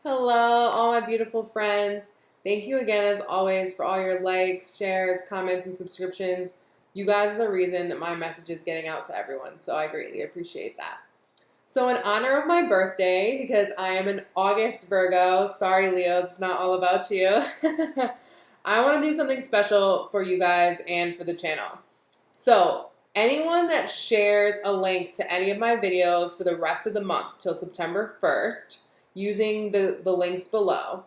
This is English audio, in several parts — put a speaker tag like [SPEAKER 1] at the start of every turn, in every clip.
[SPEAKER 1] Hello, all my beautiful friends. Thank you again, as always, for all your likes, shares, comments, and subscriptions. You guys are the reason that my message is getting out to everyone, so I greatly appreciate that. So in honor of my birthday, because I am an August Virgo, sorry Leos, it's not all about you, I want to do something special for you guys and for the channel. So anyone that shares a link to any of my videos for the rest of the month till September 1st, using the links below,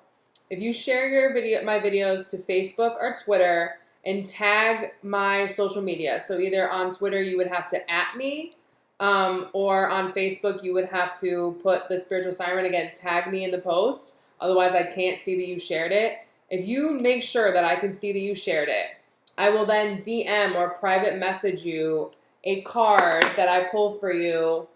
[SPEAKER 1] if you share my videos to Facebook or Twitter and tag my social media, so either on Twitter you would have to @ me, or on Facebook you would have to put the spiritual siren, again, tag me in the post, otherwise I can't see that you shared it. If you make sure that I can see that you shared it, I will then DM or private message you a card that I pull for you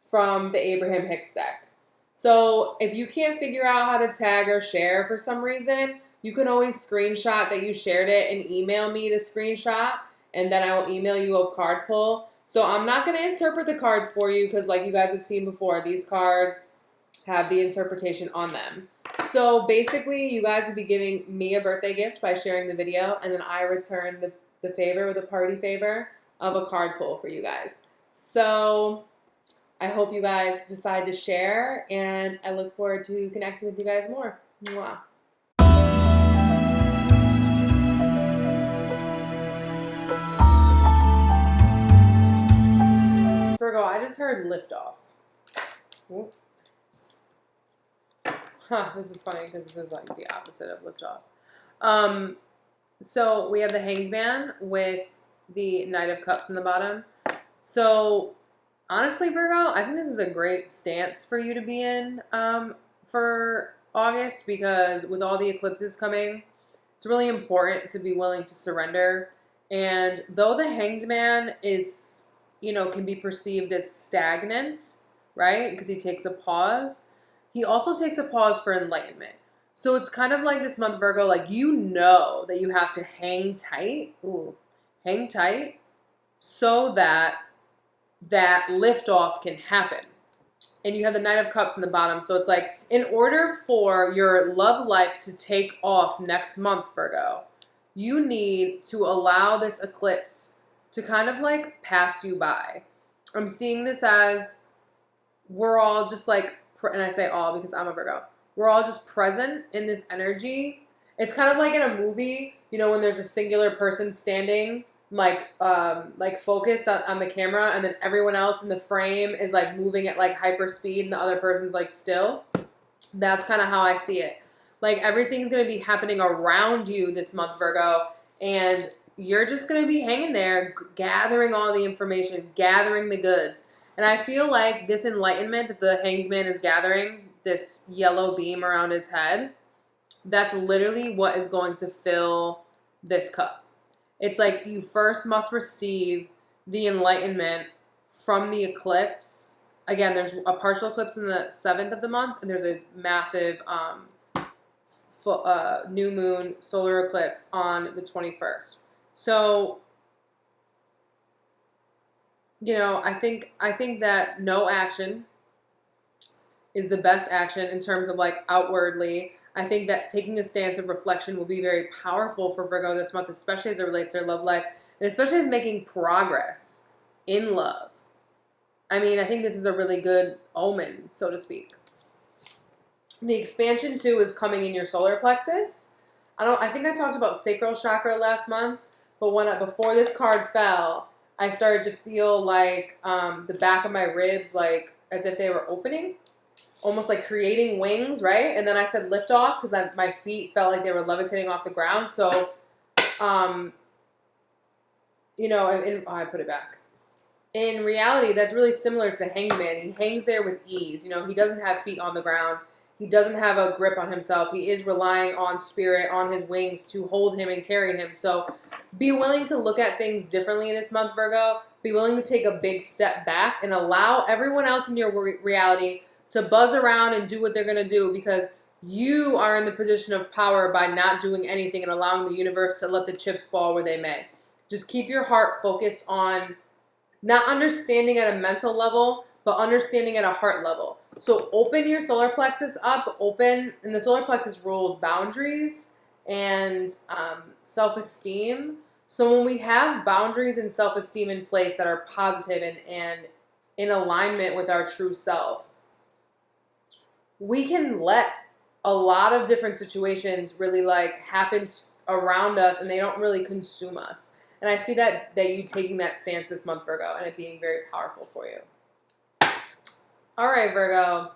[SPEAKER 1] from the Abraham Hicks deck. So if you can't figure out how to tag or share for some reason, you can always screenshot that you shared it and email me the screenshot, and then I will email you a card pull. So I'm not going to interpret the cards for you because, like you guys have seen before, these cards have the interpretation on them. So basically, you guys would be giving me a birthday gift by sharing the video, and then I return the favor, or the party favor, of a card pull for you guys. So I hope you guys decide to share, and I look forward to connecting with you guys more. Mwah. Virgo, I just heard liftoff. This is funny because this is like the opposite of liftoff. So we have the Hanged Man with the Knight of Cups in the bottom. So honestly, Virgo, I think this is a great stance for you to be in for August, because with all the eclipses coming, it's really important to be willing to surrender. And though the Hanged Man is, can be perceived as stagnant, right? Because he takes a pause. He also takes a pause for enlightenment. So it's kind of like this month, Virgo, like that you have to hang tight. Hang tight so that liftoff can happen. And you have the Knight of Cups in the bottom. So it's like, in order for your love life to take off next month, Virgo, you need to allow this eclipse to kind of like pass you by. I'm seeing this as we're all just like, and I say all because I'm a Virgo, we're all just present in this energy. It's kind of like in a movie, when there's a singular person standing like focused on the camera, and then everyone else in the frame is like moving at like hyper speed and the other person's like still. That's kind of how I see it. Like everything's going to be happening around you this month, Virgo, and you're just going to be hanging there, gathering all the information, gathering the goods. And I feel like this enlightenment that the Hanged Man is gathering, this yellow beam around his head, that's literally what is going to fill this cup. It's like you first must receive the enlightenment from the eclipse. Again, there's a partial eclipse in the 7th of the month, and there's a massive new moon solar eclipse on the 21st. So, I think that no action is the best action in terms of like outwardly. I think that taking a stance of reflection will be very powerful for Virgo this month, especially as it relates to their love life, and especially as making progress in love. I mean, I think this is a really good omen, so to speak. The expansion too is coming in your solar plexus. I think I talked about sacral chakra last month, but before this card fell, I started to feel like the back of my ribs, like as if they were opening, almost like creating wings, right? And then I said lift off because my feet felt like they were levitating off the ground. So, I put it back. In reality, that's really similar to the Hanged Man. He hangs there with ease. He doesn't have feet on the ground. He doesn't have a grip on himself. He is relying on spirit, on his wings to hold him and carry him. So be willing to look at things differently this month, Virgo. Be willing to take a big step back and allow everyone else in your reality to buzz around and do what they're going to do, because you are in the position of power by not doing anything and allowing the universe to let the chips fall where they may. Just keep your heart focused on not understanding at a mental level, but understanding at a heart level. So open your solar plexus up, and the solar plexus rules boundaries and self-esteem. So when we have boundaries and self-esteem in place that are positive and in alignment with our true self, we can let a lot of different situations really like happen around us, and they don't really consume us. And I see that you taking that stance this month, Virgo, and it being very powerful for you. All right, Virgo,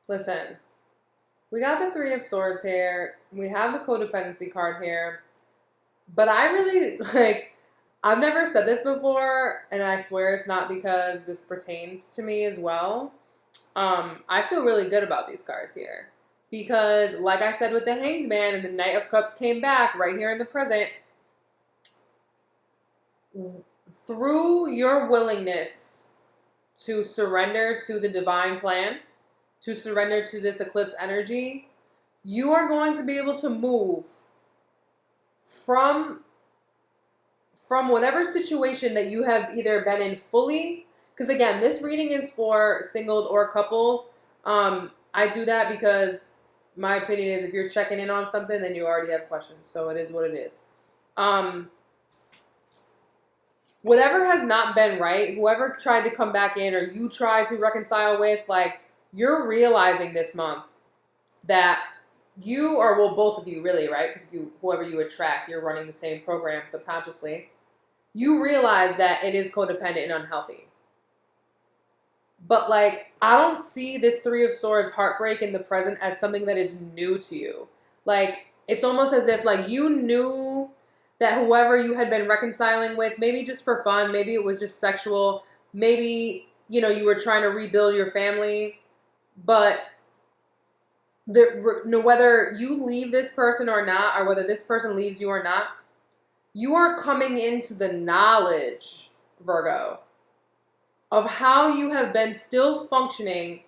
[SPEAKER 1] listen, we got the Three of Swords here. We have the codependency card here. But I really, I've never said this before, and I swear it's not because this pertains to me as well. I feel really good about these cards here. Because, like I said with the Hanged Man, and the Knight of Cups came back right here in the present, through your willingness to surrender to the divine plan, to surrender to this eclipse energy, you are going to be able to move from whatever situation that you have either been in fully, because again, this reading is for single or couples. I do that because my opinion is if you're checking in on something, then you already have questions. So it is what it is. Whatever has not been right, whoever tried to come back in or you try to reconcile with, like, you're realizing this month that you, or well, both of you really, right? Because whoever you attract, you're running the same program subconsciously. You realize that it is codependent and unhealthy. But like, I don't see this Three of Swords heartbreak in the present as something that is new to you. Like, it's almost as if like you knew that whoever you had been reconciling with, maybe just for fun, maybe it was just sexual, maybe, you know, you were trying to rebuild your family, but whether you leave this person or not, or whether this person leaves you or not, you are coming into the knowledge, Virgo, of how you have been still functioning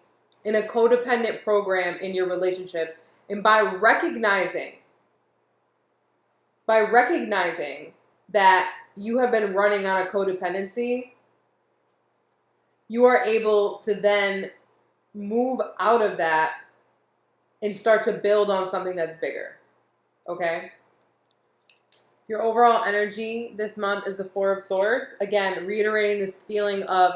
[SPEAKER 1] in a codependent program in your relationships. And by recognizing that you have been running on a codependency, you are able to then move out of that and start to build on something that's bigger, okay? Your overall energy this month is the Four of Swords. Again, reiterating this feeling of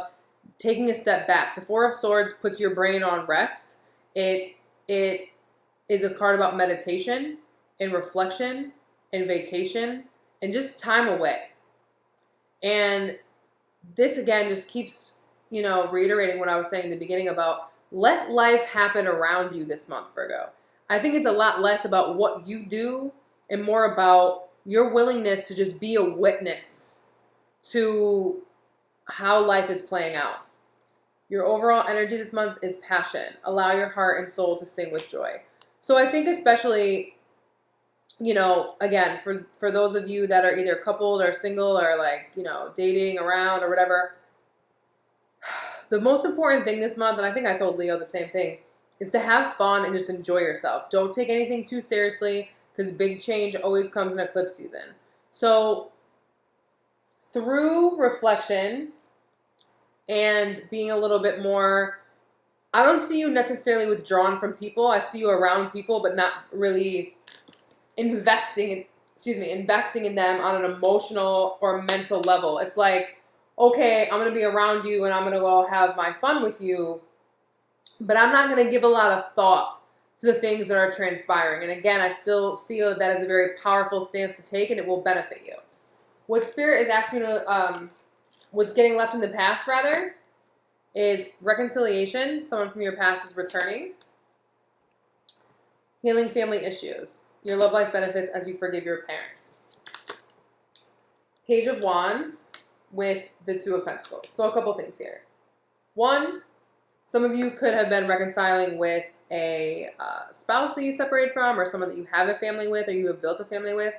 [SPEAKER 1] taking a step back. The Four of Swords puts your brain on rest. It is a card about meditation and reflection and vacation and just time away. And this, again, just keeps, you know, reiterating what I was saying in the beginning about let life happen around you this month, Virgo. I think it's a lot less about what you do and more about your willingness to just be a witness to how life is playing out. Your overall energy this month is passion. Allow your heart and soul to sing with joy. So I think especially, you know, again, for those of you that are either coupled or single or like, you know, dating around or whatever, the most important thing this month, and I think I told Leo the same thing, is to have fun and just enjoy yourself. Don't take anything too seriously because big change always comes in eclipse season. So through reflection and being a little bit more, I don't see you necessarily withdrawn from people. I see you around people, but not really investing in them on an emotional or mental level. It's like, okay, I'm going to be around you and I'm going to go have my fun with you, but I'm not going to give a lot of thought to the things that are transpiring. And again, I still feel that is a very powerful stance to take and it will benefit you. What Spirit is asking you to, what's getting left in the past rather, is reconciliation. Someone from your past is returning. Healing family issues. Your love life benefits as you forgive your parents. Page of Wands with the Two of Pentacles. So a couple things here. One, some of you could have been reconciling with a spouse that you separated from or someone that you have a family with or you have built a family with.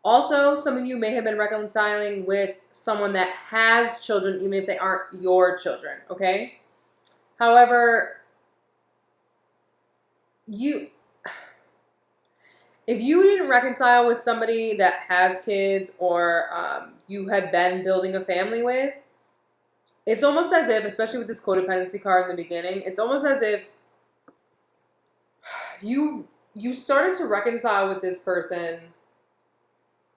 [SPEAKER 1] Also, some of you may have been reconciling with someone that has children, even if they aren't your children, okay? However, if you didn't reconcile with somebody that has kids or you had been building a family with, it's almost as if, especially with this codependency card in the beginning, it's almost as if you started to reconcile with this person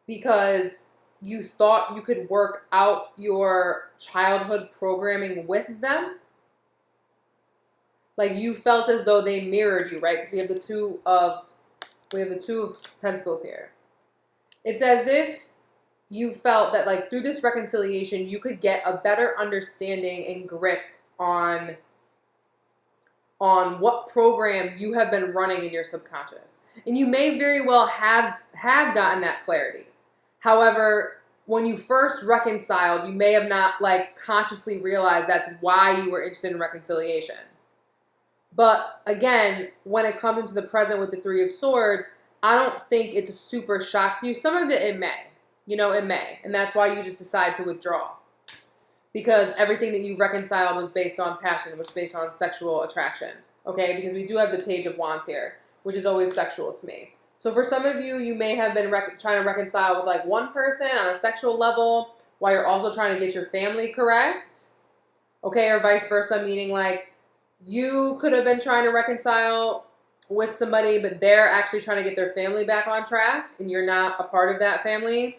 [SPEAKER 1] because you thought you could work out your childhood programming with them. Like you felt as though they mirrored you, right? Because we have the two of Pentacles here. It's as if you felt that like through this reconciliation, you could get a better understanding and grip on what program you have been running in your subconscious. And you may very well have gotten that clarity. However, when you first reconciled, you may have not like consciously realized that's why you were interested in reconciliation. But again, when it comes into the present with the Three of Swords, I don't think it's a super shock to you. Some of it may. It may. And that's why you just decide to withdraw. Because everything that you reconciled was based on passion, was based on sexual attraction. Okay? Because we do have the Page of Wands here, which is always sexual to me. So for some of you, you may have been trying to reconcile with like one person on a sexual level while you're also trying to get your family correct. Okay? Or vice versa, meaning like you could have been trying to reconcile with somebody, but they're actually trying to get their family back on track, and you're not a part of that family.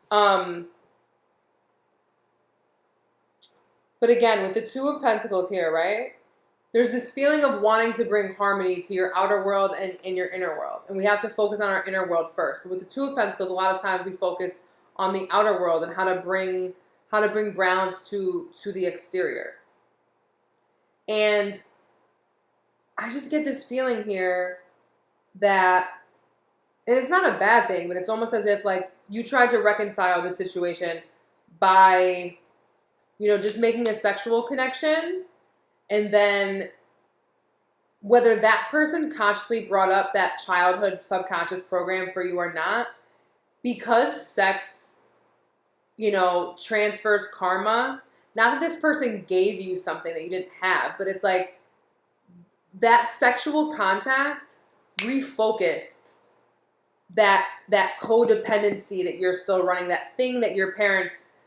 [SPEAKER 1] But again, with the Two of Pentacles here, right? There's this feeling of wanting to bring harmony to your outer world and in your inner world. And we have to focus on our inner world first. But with the Two of Pentacles, a lot of times we focus on the outer world and how to bring balance to the exterior. And I just get this feeling here that, and it's not a bad thing, but it's almost as if like you tried to reconcile the situation by, just making a sexual connection, and then whether that person consciously brought up that childhood subconscious program for you or not, because sex, transfers karma. Not that this person gave you something that you didn't have, but it's like that sexual contact refocused that codependency that you're still running, that thing that your parents,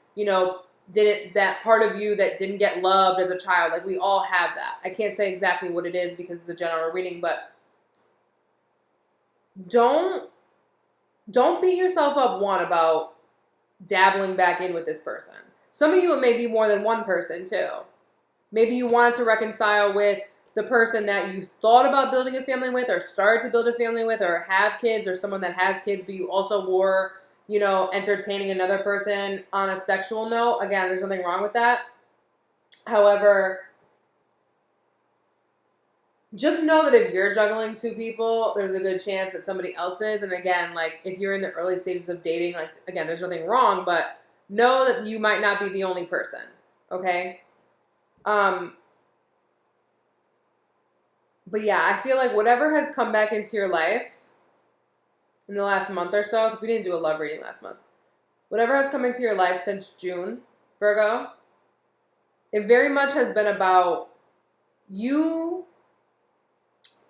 [SPEAKER 1] didn't, that part of you that didn't get loved as a child. Like we all have that. I can't say exactly what it is because it's a general reading, but don't beat yourself up about dabbling back in with this person. Some of you, it may be more than one person too. Maybe you wanted to reconcile with the person that you thought about building a family with, or started to build a family with, or have kids, or someone that has kids, but you also were, entertaining another person on a sexual note. Again, there's nothing wrong with that. However, just know that if you're juggling two people, there's a good chance that somebody else is. And again, like if you're in the early stages of dating, like again, there's nothing wrong, but know that you might not be the only person. Okay? But yeah, I feel like whatever has come back into your life in the last month or so, because we didn't do a love reading last month, whatever has come into your life since June, Virgo, it very much has been about you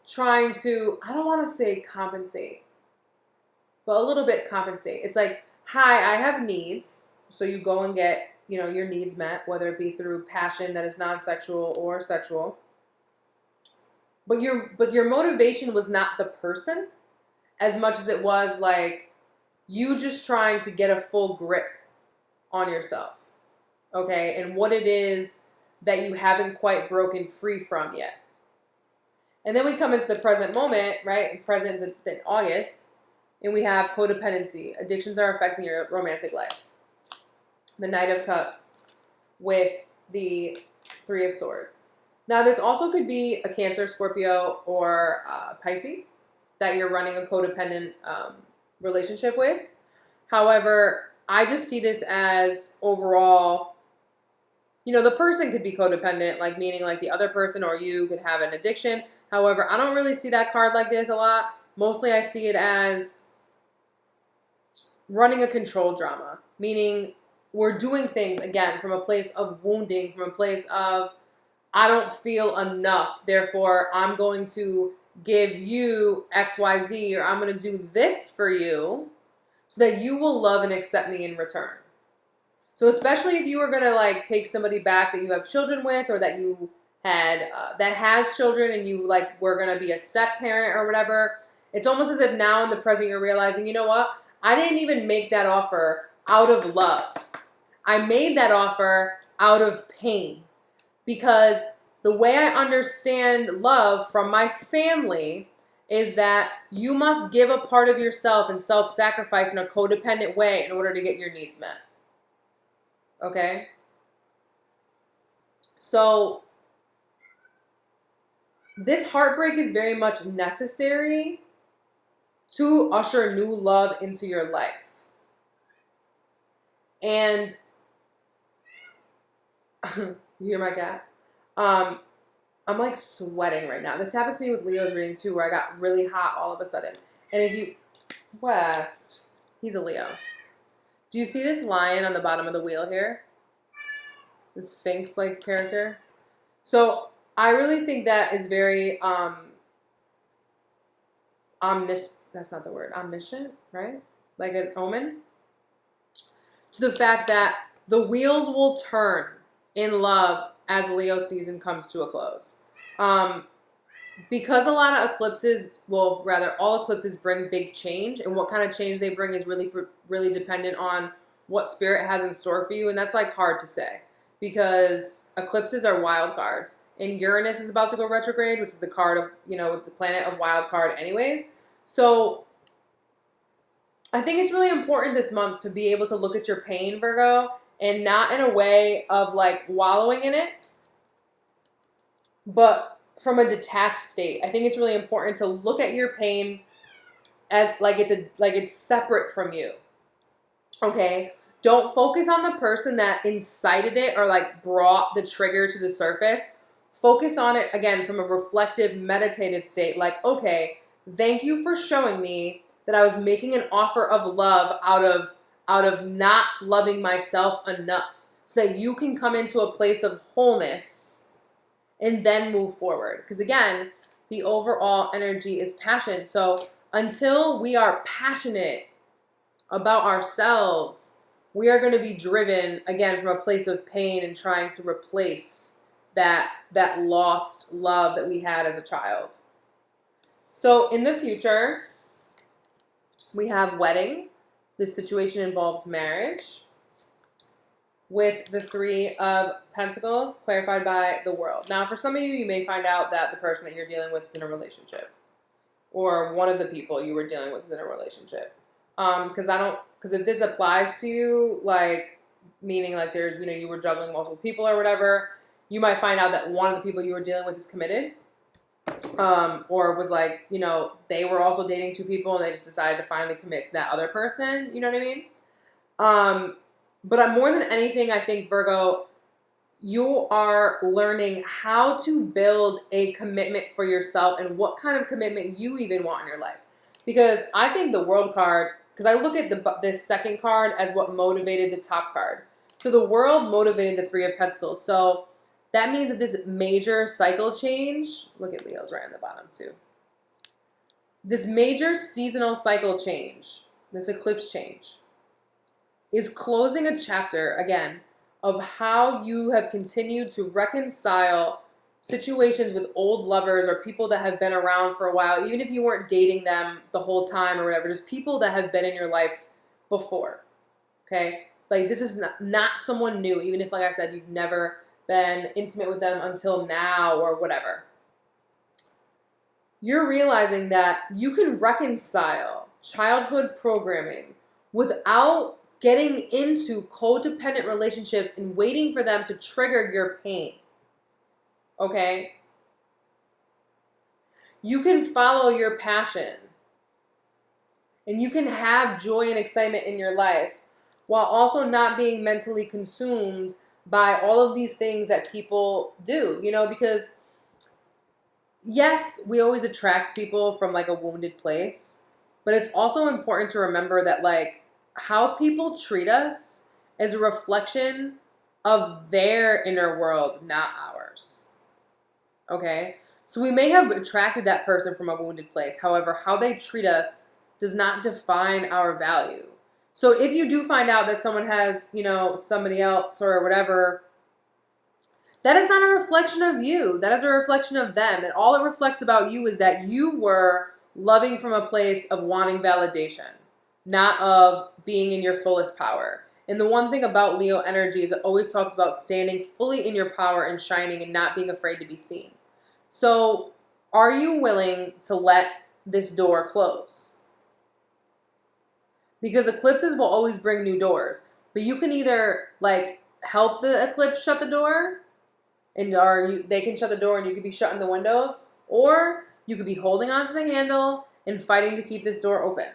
[SPEAKER 1] trying to, I don't want to say compensate, but a little bit compensate. It's like, hi, I have needs. So you go and get, your needs met, whether it be through passion that is non-sexual or sexual. But your motivation was not the person as much as it was like you just trying to get a full grip on yourself, okay, and what it is that you haven't quite broken free from yet. And then we come into the present moment, right, in present in August, and we have codependency. Addictions are affecting your romantic life. The Knight of Cups with the Three of Swords. Now, this also could be a Cancer, Scorpio, or Pisces that you're running a codependent relationship with. However, I just see this as overall, the person could be codependent, like meaning like the other person or you could have an addiction. However, I don't really see that card like this a lot. Mostly I see it as running a control drama, meaning we're doing things, again, from a place of wounding, from a place of I don't feel enough, therefore I'm going to give you XYZ, or I'm going to do this for you so that you will love and accept me in return. So especially if you were going to like take somebody back that you have children with, or that you had that has children and you like were going to be a step parent or whatever, it's almost as if now in the present you're realizing, you know what? I didn't even make that offer out of love. I made that offer out of pain, because the way I understand love from my family is that you must give a part of yourself and self-sacrifice in a codependent way in order to get your needs met. Okay? So this heartbreak is very much necessary to usher new love into your life. And you hear my cat? I'm like sweating right now. This happens to me with Leo's reading too, where I got really hot all of a sudden. And if you, West, he's a Leo. Do you see this lion on the bottom of the wheel here? The Sphinx-like character. So I really think that is very that's not the word, omniscient, right? Like an omen. To the fact that the wheels will turn in love as Leo season comes to a close. Because a lot of eclipses, well, rather all eclipses bring big change, and what kind of change they bring is really dependent on what spirit has in store for you, and that's like hard to say because eclipses are wild cards, and Uranus is about to go retrograde, which is the card of, the planet of wild card anyways. So I think it's really important this month to be able to look at your pain, Virgo, and not in a way of like wallowing in it, but from a detached state. I think it's really important to look at your pain as like it's separate from you. Okay? Don't focus on the person that incited it or like brought the trigger to the surface. Focus on it again from a reflective, meditative state. Like, okay, thank you for showing me that I was making an offer of love out of not loving myself enough, so that you can come into a place of wholeness and then move forward. Because again, the overall energy is passion. So until we are passionate about ourselves, we are going to be driven, again, from a place of pain and trying to replace that lost love that we had as a child. So in the future, we have wedding. This situation involves marriage, with the Three of Pentacles clarified by the World. Now, for some of you, you may find out that the person that you're dealing with is in a relationship, or one of the people you were dealing with is in a relationship. Because if this applies to you, like, meaning like there's, you were juggling multiple people or whatever, you might find out that one of the people you were dealing with is committed. Or was like, they were also dating two people and they just decided to finally commit to that other person. You know what I mean? But more than anything, I think, Virgo, you are learning how to build a commitment for yourself and what kind of commitment you even want in your life. Because I think the World card, because I look at this second card as what motivated the top card. So the World motivated the Three of Pentacles. So that means that this major cycle change, look at Leo's right on the bottom too. This major seasonal cycle change, this eclipse change, is closing a chapter, again, of how you have continued to reconcile situations with old lovers or people that have been around for a while, even if you weren't dating them the whole time or whatever, just people that have been in your life before, okay? Like, this is not someone new, even if, like I said, you've never been intimate with them until now or whatever. You're realizing that you can reconcile childhood programming without getting into codependent relationships and waiting for them to trigger your pain. Okay? You can follow your passion and you can have joy and excitement in your life while also not being mentally consumed by all of these things that people do, because yes, we always attract people from like a wounded place, but it's also important to remember that like how people treat us is a reflection of their inner world, not ours. Okay? So we may have attracted that person from a wounded place. However, how they treat us does not define our value. So if you do find out that someone has, you know, somebody else or whatever, that is not a reflection of you. That is a reflection of them. And all it reflects about you is that you were loving from a place of wanting validation, not of being in your fullest power. And the one thing about Leo energy is it always talks about standing fully in your power and shining and not being afraid to be seen. So are you willing to let this door close? Because eclipses will always bring new doors. But you can either like help the eclipse shut the door, and they can shut the door and you could be shutting the windows, or you could be holding onto the handle and fighting to keep this door open.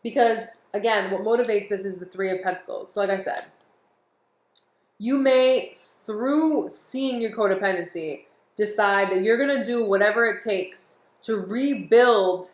[SPEAKER 1] Because again, what motivates this is the Three of Pentacles. So like I said, you may, through seeing your codependency, decide that you're going to do whatever it takes to rebuild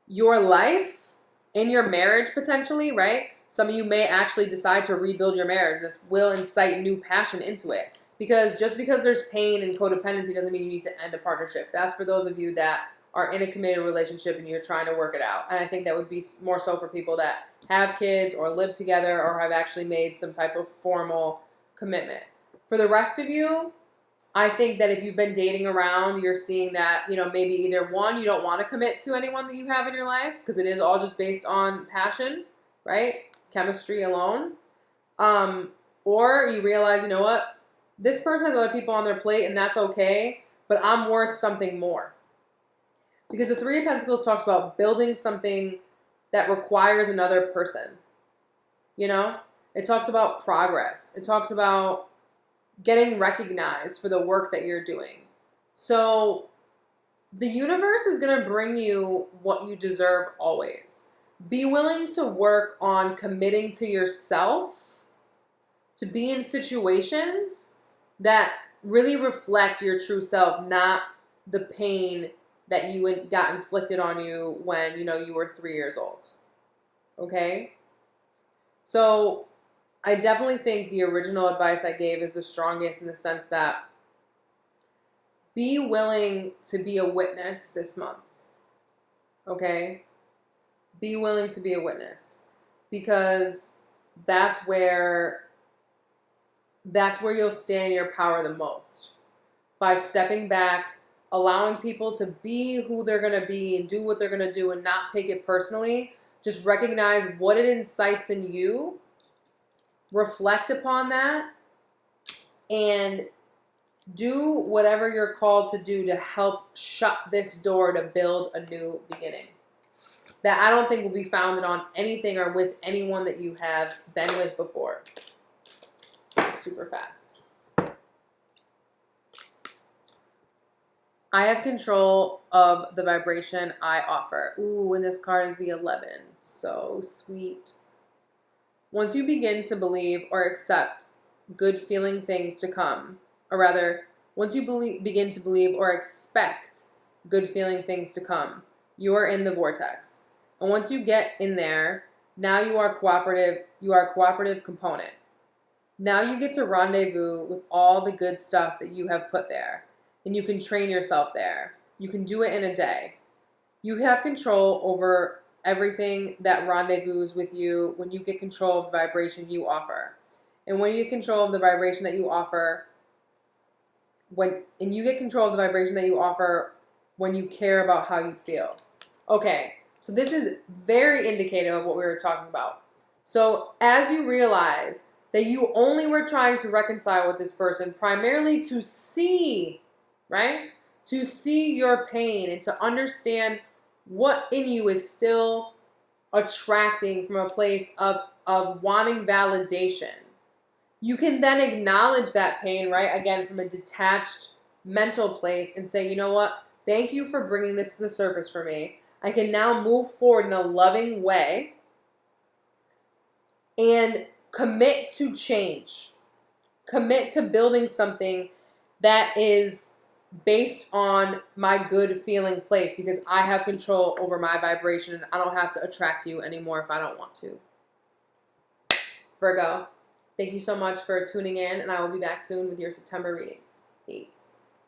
[SPEAKER 1] your life and your marriage potentially, right? Some of you may actually decide to rebuild your marriage. This will incite new passion into it. Because just because there's pain and codependency doesn't mean you need to end a partnership. That's for those of you that are in a committed relationship and you're trying to work it out. And I think that would be more so for people that have kids or live together or have actually made some type of formal commitment. For the rest of you, I think that if you've been dating around, you're seeing that, you know, maybe either one, you don't want to commit to anyone that you have in your life because it is all just based on passion, right? Chemistry alone. Or you realize, you know what? This person has other people on their plate and that's okay, but I'm worth something more. Because the Three of Pentacles talks about building something that requires another person. You know? It talks about progress. It talks about getting recognized for the work that you're doing. So the universe is going to bring you what you deserve always. Be willing to work on committing to yourself, to be in situations that really reflect your true self, not the pain that you got inflicted on you when, you know, you were 3 years old. Okay? So I definitely think the original advice I gave is the strongest in the sense that be willing to be a witness this month. Okay? Be willing to be a witness. Because that's where you'll stand in your power the most. By stepping back, allowing people to be who they're going to be and do what they're going to do and not take it personally. Just recognize what it incites in you. Reflect upon that. And do whatever you're called to do to help shut this door to build a new beginning. That I don't think will be founded on anything or with anyone that you have been with before. Super fast. I have control of the vibration I offer. Ooh, and this card is the 11. So sweet. Once you begin to believe or accept good feeling things to come, or rather, once you begin to believe or expect good feeling things to come, you are in the vortex. And once you get in there, now you are cooperative. You are a cooperative component. Now you get to rendezvous with all the good stuff that you have put there. And you can train yourself there. You can do it in a day. You have control over everything that rendezvous with you when you get control of the vibration you offer. And when you get control of the vibration that you offer, when you care about how you feel. Okay, so this is very indicative of what we were talking about. So as you realize that you only were trying to reconcile with this person primarily to see, right? To see your pain and to understand what in you is still attracting from a place of wanting validation. You can then acknowledge that pain, right? Again, from a detached mental place and say, you know what? Thank you for bringing this to the surface for me. I can now move forward in a loving way and commit to change. Commit to building something that is based on my good feeling place because I have control over my vibration and I don't have to attract you anymore if I don't want to. Virgo, thank you so much for tuning in and I will be back soon with your September readings. Peace.